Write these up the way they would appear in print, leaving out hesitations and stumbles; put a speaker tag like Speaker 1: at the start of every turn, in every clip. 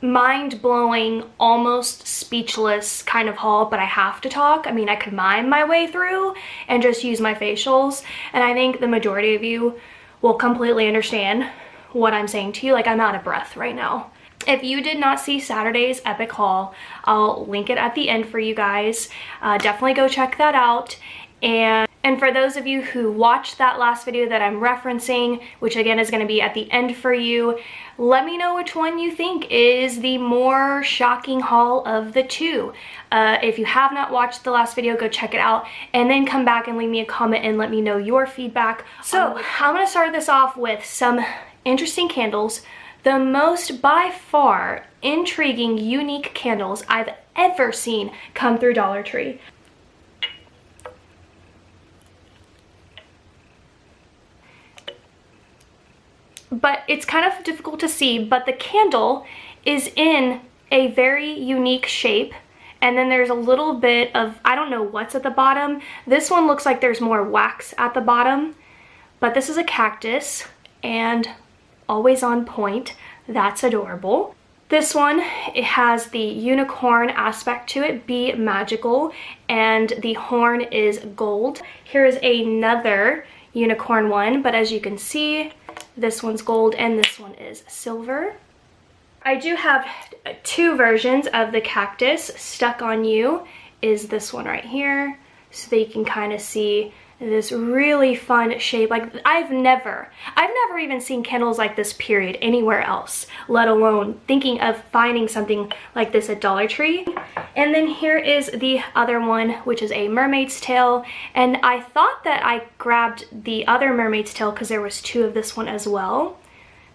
Speaker 1: mind-blowing, almost speechless kind of haul, but I have to talk. I mean, I could mime my way through and just use my facials, and I think the majority of you will completely understand what I'm saying to you. Like, I'm out of breath right now. If you did not see Saturday's epic haul, I'll link it at the end for you guys. Definitely go check that out. And for those of you who watched that last video that I'm referencing, which again is going to be at the end for you, let me know which one you think is the more shocking haul of the two. If you have not watched the last video, go check it out and then come back and leave me a comment and let me know your feedback. So I'm going to start this off with some interesting candles. The most by far intriguing, unique candles I've ever seen come through Dollar Tree. But it's kind of difficult to see, but the candle is in a very unique shape, and then there's a little bit of, I don't know what's at the bottom. This one looks like there's more wax at the bottom, but this is a cactus and always on point. That's adorable. This one, it has the unicorn aspect to it, be magical, and the horn is gold. Here's another unicorn one, but as you can see, this one's gold and this one is silver. I do have two versions of the cactus. Stuck on You is this one right here, so that you can kind of see this really fun shape. Like, I've never even seen candles like this, period, anywhere else, let alone thinking of finding something like this at Dollar Tree. And then here is the other one, which is a mermaid's tail, and I thought that I grabbed the other mermaid's tail because there was two of this one as well,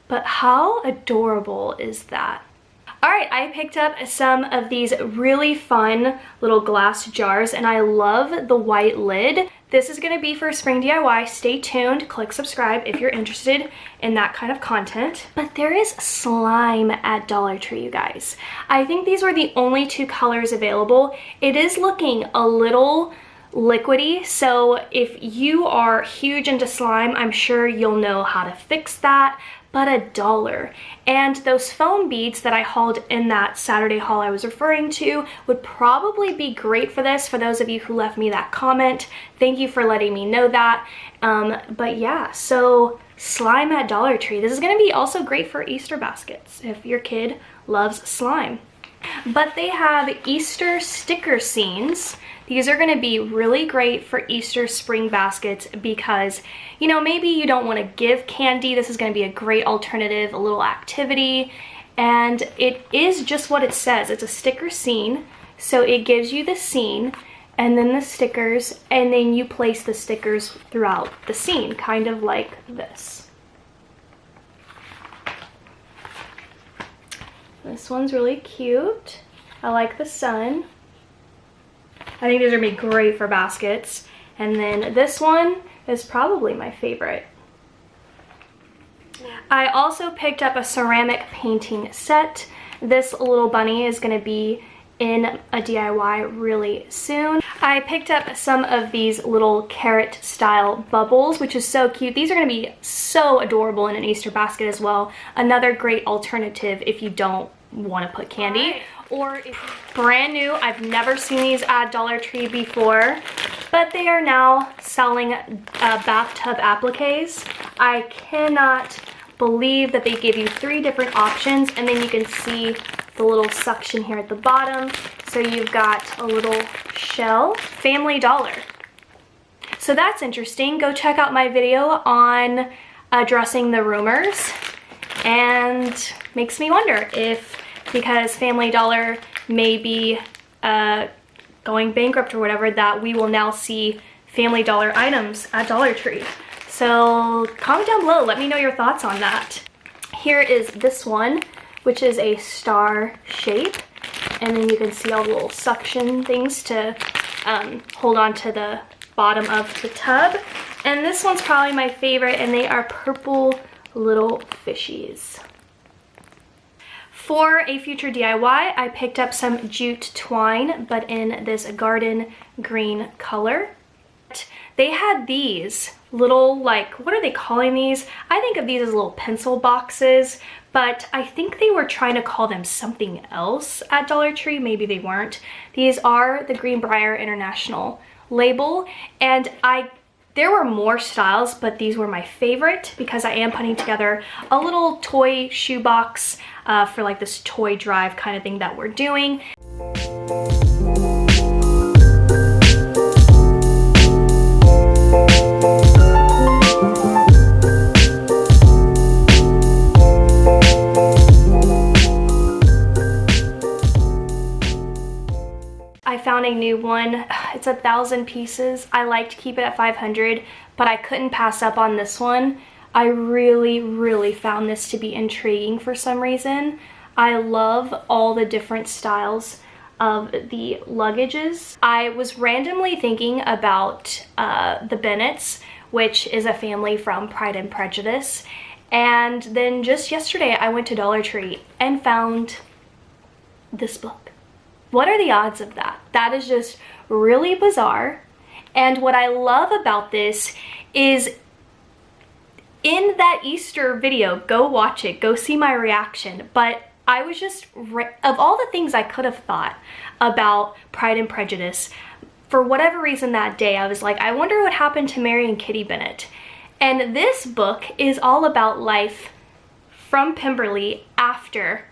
Speaker 1: but how adorable is that? All right, I picked up some of these really fun little glass jars, and I love the white lid. This is gonna be for spring DIY. Stay tuned, click subscribe if you're interested in that kind of content. But there is slime at Dollar Tree, you guys. I think these were the only two colors available. It is looking a little liquidy, so if you are huge into slime, I'm sure you'll know how to fix that. But $1. And those foam beads that I hauled in that Saturday haul I was referring to would probably be great for this, for those of you who left me that comment. Thank you for letting me know that. But yeah, so slime at Dollar Tree. This is gonna be also great for Easter baskets if your kid loves slime. But they have Easter sticker scenes. These are gonna be really great for Easter spring baskets because, you know, maybe you don't wanna give candy. This is gonna be a great alternative, a little activity. And it is just what it says. It's a sticker scene. So it gives you the scene and then the stickers, and then you place the stickers throughout the scene, kind of like this. This one's really cute. I like the sun. I think these are gonna be great for baskets. And then this one is probably my favorite. I also picked up a ceramic painting set. This little bunny is gonna be in a DIY really soon. I picked up some of these little carrot style bubbles, which is so cute. These are gonna be so adorable in an Easter basket as well. Another great alternative if you don't wanna put candy. Or if brand new, I've never seen these at Dollar Tree before, but they are now selling bathtub appliques. I cannot believe that they give you 3 different options, and then you can see the little suction here at the bottom. So you've got a little shell, Family Dollar. So that's interesting. Go check out my video on addressing the rumors, and makes me wonder if, because Family Dollar may be going bankrupt or whatever, that we will now see Family Dollar items at Dollar Tree. So comment down below, let me know your thoughts on that. Here is this one, which is a star shape, and then you can see all the little suction things to hold on to the bottom of the tub. And this one's probably my favorite, and they are purple little fishies. For a future DIY, I picked up some jute twine, but in this garden green color. They had these little, like, what are they calling these? I think of these as little pencil boxes, but I think they were trying to call them something else at Dollar Tree. Maybe they weren't. These are the Greenbrier International label, and there were more styles, but these were my favorite because I am putting together a little toy shoebox for like this toy drive kind of thing that we're doing. I found a new one. It's 1,000 pieces. I like to keep it at 500, but I couldn't pass up on this one. I really found this to be intriguing for some reason. I love all the different styles of the luggages. I was randomly thinking about the Bennetts, which is a family from Pride and Prejudice. And then just yesterday I went to Dollar Tree and found this book. What are the odds of that? That is just really bizarre. And what I love about this is in that Easter video, go watch it, go see my reaction. But I was just, of all the things I could have thought about Pride and Prejudice, for whatever reason that day, I was like, I wonder what happened to Mary and Kitty Bennet. And this book is all about life from Pemberley after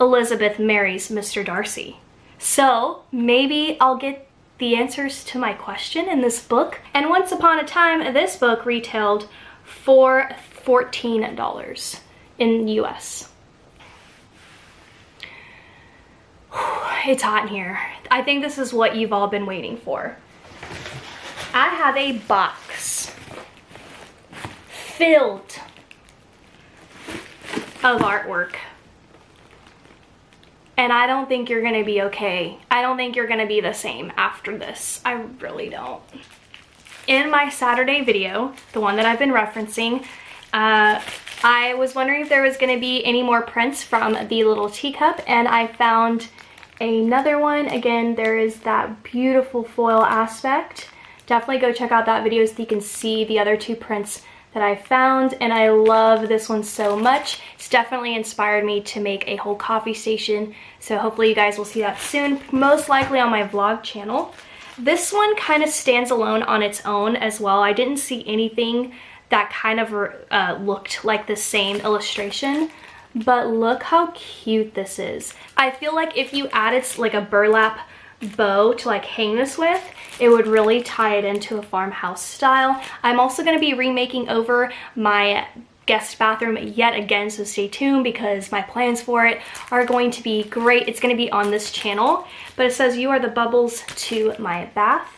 Speaker 1: Elizabeth marries Mr. Darcy. So maybe I'll get the answers to my question in this book. And once upon a time, this book retailed for $14 in US. It's hot in here. I think this is what you've all been waiting for. I have a box filled of artwork. And I don't think you're gonna be okay. I don't think you're gonna be the same after this. I really don't. In my Saturday video, the one that I've been referencing, I was wondering if there was gonna be any more prints from the little teacup, and I found another one. Again, there is that beautiful foil aspect. Definitely go check out that video so you can see the other two prints that I found, and I love this one so much. It's definitely inspired me to make a whole coffee station, so hopefully you guys will see that soon, most likely on my vlog channel. This one kind of stands alone on its own as well. I didn't see anything that kind of looked like the same illustration, but look how cute this is. I feel like if you added like a burlap bow to like hang this with, it would really tie it into a farmhouse style. I'm also going to be remaking over my guest bathroom yet again, so stay tuned because my plans for it are going to be great. It's going to be on this channel, but it says you are the bubbles to my bath.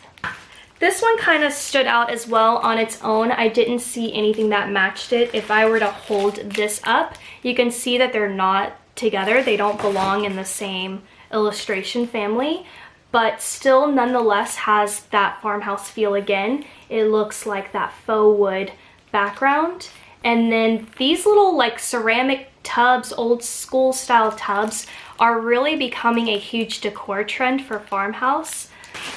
Speaker 1: This one kind of stood out as well on its own. I didn't see anything that matched it. If I were to hold this up, you can see that they're not together. They don't belong in the same illustration family, but still nonetheless has that farmhouse feel again. It looks like that faux wood background. And then these little like ceramic tubs, old school style tubs, are really becoming a huge decor trend for farmhouse.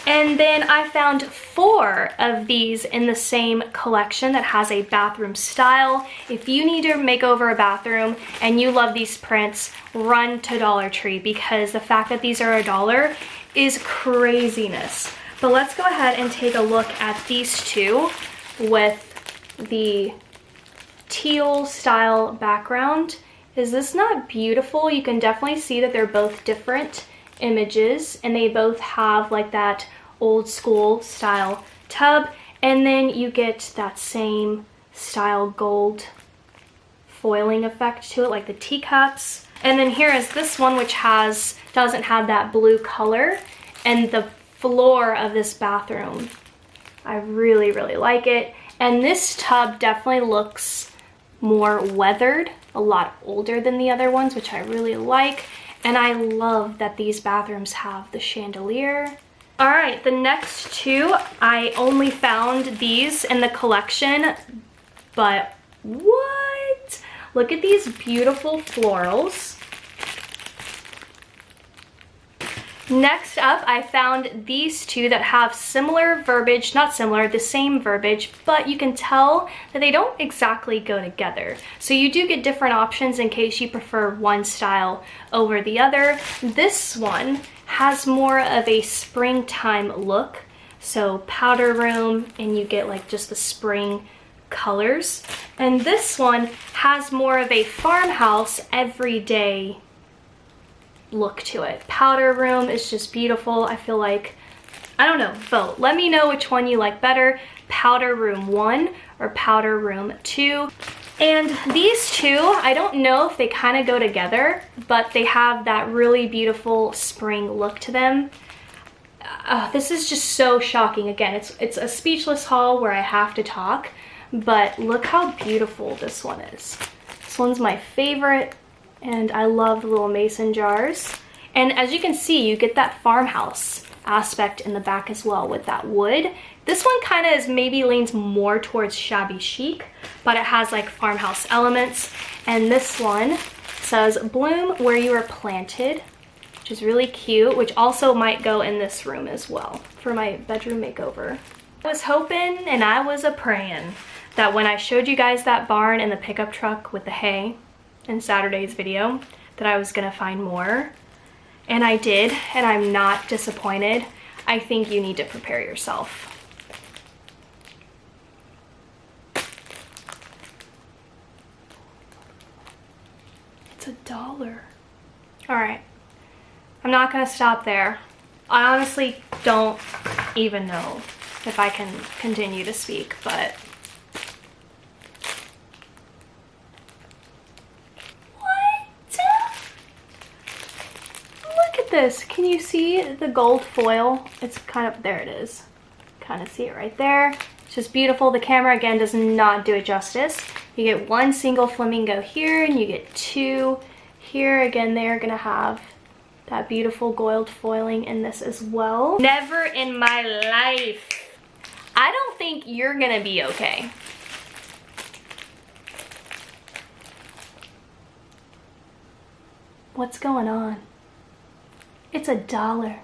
Speaker 1: And then I found 4 of these in the same collection that has a bathroom style. If you need to make over a bathroom and you love these prints, run to Dollar Tree because the fact that these are $1 is craziness. But let's go ahead and take a look at these two with the teal style background. Is this not beautiful? You can definitely see that they're both different images and they both have like that old school style tub, and then you get that same style gold foiling effect to it like the teacups. And then here is this one which doesn't have that blue color, and the floor of this bathroom, I really like it. And this tub definitely looks more weathered, a lot older than the other ones, which I really like. And I love that these bathrooms have the chandelier. All right, the next two, I only found these in the collection, but what? Look at these beautiful florals. Next up, I found these two that have similar verbiage, not similar, the same verbiage, but you can tell that they don't exactly go together. So you do get different options in case you prefer one style over the other. This one has more of a springtime look. So powder room, and you get like just the spring colors. And this one has more of a farmhouse everyday look to it. Powder room is just beautiful. I feel like, I don't know, vote. Let me know which one you like better, powder room 1 or powder room 2. And these two, I don't know if they kind of go together, but they have that really beautiful spring look to them. This is just so shocking. Again, it's a speechless haul where I have to talk, but look how beautiful this one is. This one's my favorite, and I love the little mason jars. And as you can see, you get that farmhouse aspect in the back as well with that wood. This one kind of maybe leans more towards shabby chic, but it has like farmhouse elements. And this one says bloom where you are planted, which is really cute, which also might go in this room as well for my bedroom makeover. I was hoping and I was a-praying that when I showed you guys that barn and the pickup truck with the hay in Saturday's video, that I was gonna find more. And I did, and I'm not disappointed. I think you need to prepare yourself. It's $1. All right. I'm not gonna stop there. I honestly don't even know if I can continue to speak, but what? Look at this. Can you see the gold foil? It's kind of, there it is. Kind of see it right there. It's just beautiful. The camera again does not do it justice. You get one single flamingo here, and you get two here. Again, they are gonna have that beautiful gold foiling in this as well. Never in my life. I don't think you're gonna be okay. What's going on? It's $1.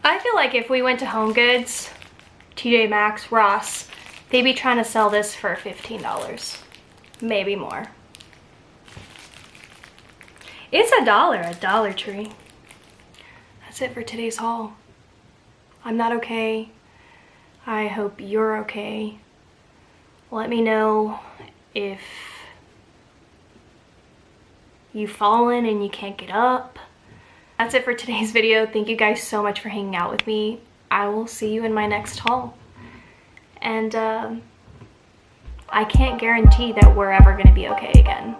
Speaker 1: I feel like if we went to Home Goods, TJ Maxx, Ross, they'd be trying to sell this for $15, maybe more. It's $1 at Dollar Tree. That's it for today's haul. I'm not okay. I hope you're okay. Let me know if you've fallen and you can't get up. That's it for today's video. Thank you guys so much for hanging out with me. I will see you in my next haul. And I can't guarantee that we're ever gonna be okay again.